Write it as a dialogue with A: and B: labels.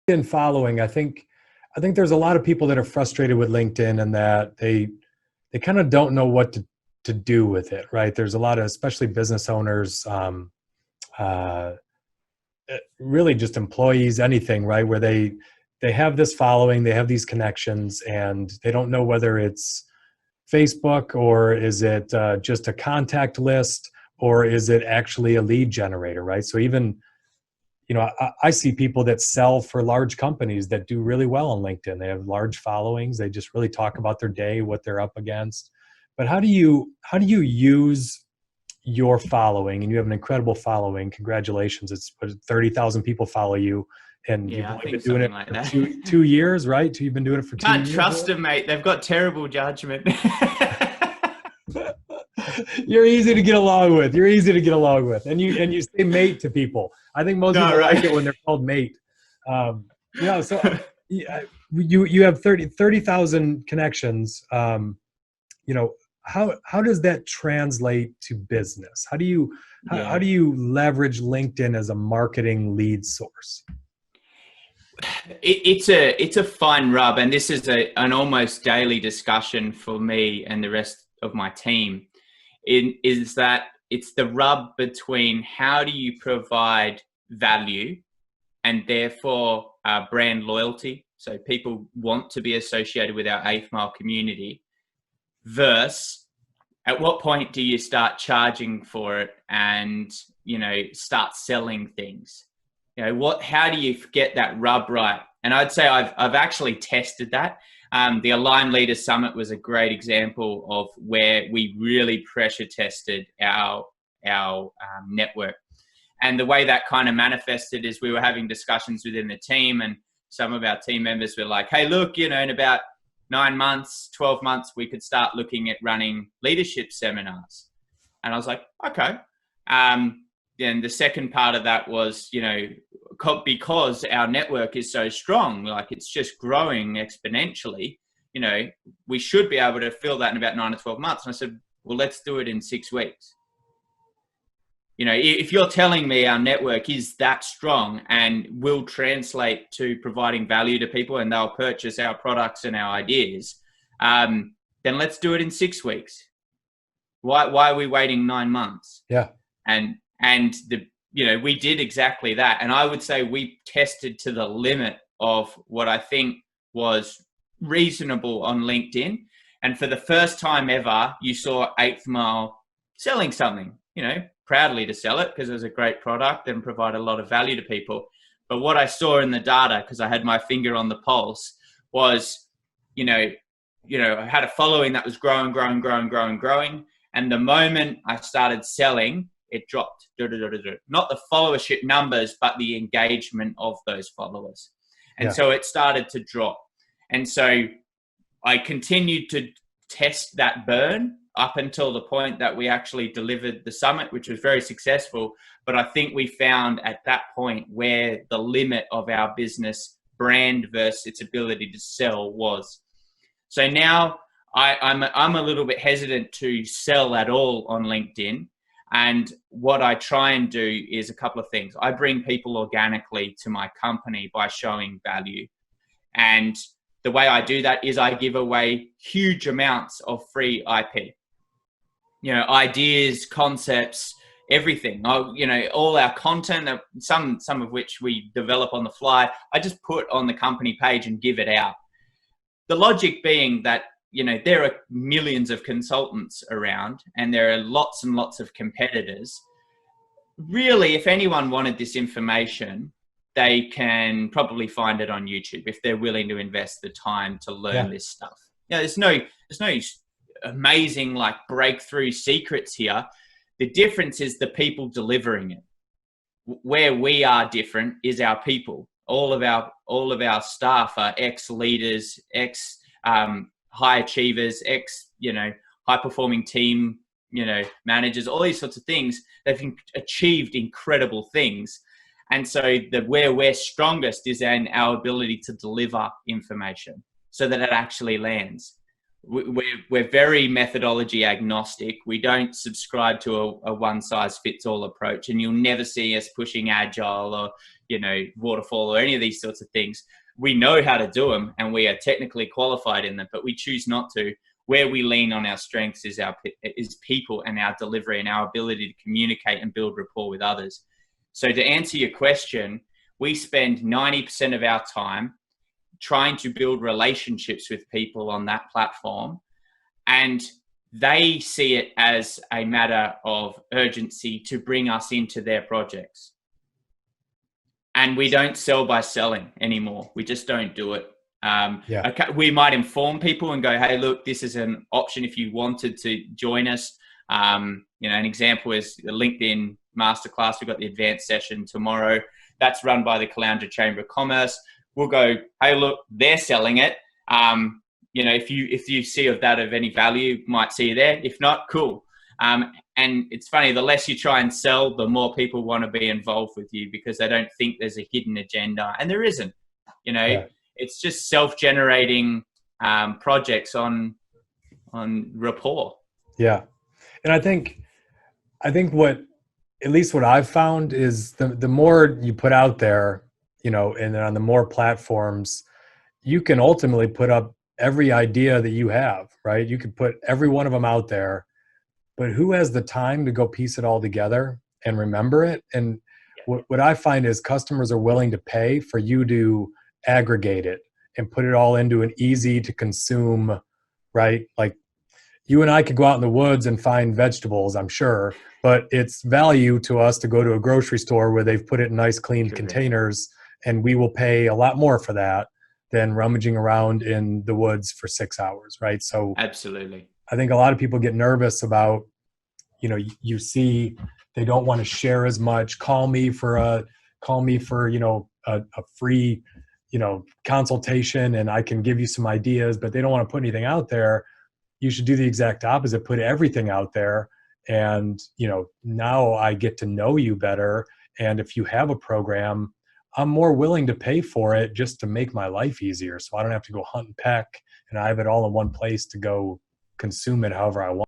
A: LinkedIn following, I think there's a lot of people that are frustrated with LinkedIn and that they kind of don't know what to do with it, right? There's a lot of, especially business owners, uh, really just employees, anything, right? Where they have this following, they have these connections, and they don't know whether it's Facebook or is it just a contact list or is it actually a lead generator, right? So even, I see people that sell for large companies that do really well on LinkedIn. They have large followings. They just really talk about their day, what they're up against. But how do you use your following? And you have an incredible following. Congratulations. It's 30,000 people follow you, and you've
B: Yeah, I
A: only
B: think
A: been doing
B: something
A: it
B: like
A: for
B: that.
A: two years, right? You've been doing it for 2 years.
B: Can't trust them, mate. They've got terrible judgment.
A: You're easy to get along with. You're easy to get along with, and you say mate to people. I think most
B: No,
A: people like
B: right.
A: it when they're called mate. So yeah, you have 30,000 connections. You know, how does that translate to business? How
B: Yeah.
A: do you leverage LinkedIn as a marketing lead source?
B: It's a fun rub, and this is an almost daily discussion for me and the rest of my team. Is that it's the rub between how do you provide value and therefore brand loyalty, so people want to be associated with our eighth mile community, versus at what point do you start charging for it and start selling things. How do you get that rub right? And I'd say I've actually tested that. The Aligned Leaders Summit was a great example of where we really pressure tested our network. And the way that kind of manifested is we were having discussions within the team, and some of our team members were like, hey, look, in about 9 months, 12 months, we could start looking at running leadership seminars. And I was like, okay. Then the second part of that was, because our network is so strong, like it's just growing exponentially, we should be able to fill that in about 9 to 12 months. And I said, well, let's do it in 6 weeks. If you're telling me our network is that strong and will translate to providing value to people and they'll purchase our products and our ideas, then let's do it in 6 weeks. Why are we waiting 9 months?
A: Yeah.
B: And we did exactly that. And I would say we tested to the limit of what I think was reasonable on LinkedIn. And for the first time ever, you saw Eighth Mile selling something, proudly to sell it because it was a great product and provide a lot of value to people. But what I saw in the data, because I had my finger on the pulse, was, I had a following that was growing. And the moment I started selling, it dropped. Not the followership numbers, but the engagement of those followers. And so it started to drop. And so I continued to test that burn up until the point that we actually delivered the summit, which was very successful. But I think we found at that point where the limit of our business brand versus its ability to sell was. So now I'm a little bit hesitant to sell at all on LinkedIn. And what I try and do is a couple of things. I bring people organically to my company by showing value. And the way I do that is I give away huge amounts of free IP. Ideas, concepts, everything. All our content, some of which we develop on the fly, I just put on the company page and give it out. The logic being that, there are millions of consultants around and there are lots and lots of competitors. Really, if anyone wanted this information, they can probably find it on YouTube if they're willing to invest the time to learn this stuff. There's no amazing breakthrough secrets here. The difference is the people delivering it. Where we are different is our people. All of our staff are ex-leaders, high achievers, high performing team, managers, all these sorts of things. They've achieved incredible things. And so where we're strongest is in our ability to deliver information so that it actually lands. we're very methodology agnostic. We don't subscribe to a one size fits all approach, and you'll never see us pushing agile or, you know, waterfall or any of these sorts of things. We know how to do them and we are technically qualified in them, but we choose not to. Where we lean on our strengths is people and our delivery and our ability to communicate and build rapport with others. So to answer your question, we spend 90% of our time trying to build relationships with people on that platform, and they see it as a matter of urgency to bring us into their projects. And we don't sell by selling anymore. We just don't do it. We might inform people and go, hey, look, this is an option if you wanted to join us. You know, an example is the LinkedIn Masterclass. We've got the advanced session tomorrow. That's run by the Caloundra Chamber of Commerce. We'll go, hey, look, they're selling it. You know, if you see of that of any value, might see you there. If not, cool. And it's funny, the less you try and sell, the more people want to be involved with you because they don't think there's a hidden agenda. And there isn't, you know, It's just self-generating projects on rapport.
A: Yeah. And I think what, at least what I've found is the more you put out there, you know, and on the more platforms, you can ultimately put up every idea that you have, right? You could put every one of them out there, but who has the time to go piece it all together and remember it? And what I find is customers are willing to pay for you to aggregate it and put it all into an easy to consume, right? Like you and I could go out in the woods and find vegetables, I'm sure, but it's value to us to go to a grocery store where they've put it in nice, clean containers, and we will pay a lot more for that than rummaging around in the woods for 6 hours, right? So
B: absolutely.
A: I think a lot of people get nervous about, you know, you see they don't want to share as much. Call me for, you know, a free, you know, consultation and I can give you some ideas, but they don't want to put anything out there. You should do the exact opposite, put everything out there. And, you know, now I get to know you better. And if you have a program, I'm more willing to pay for it just to make my life easier. So I don't have to go hunt and peck and I have it all in one place to go consume it however I want.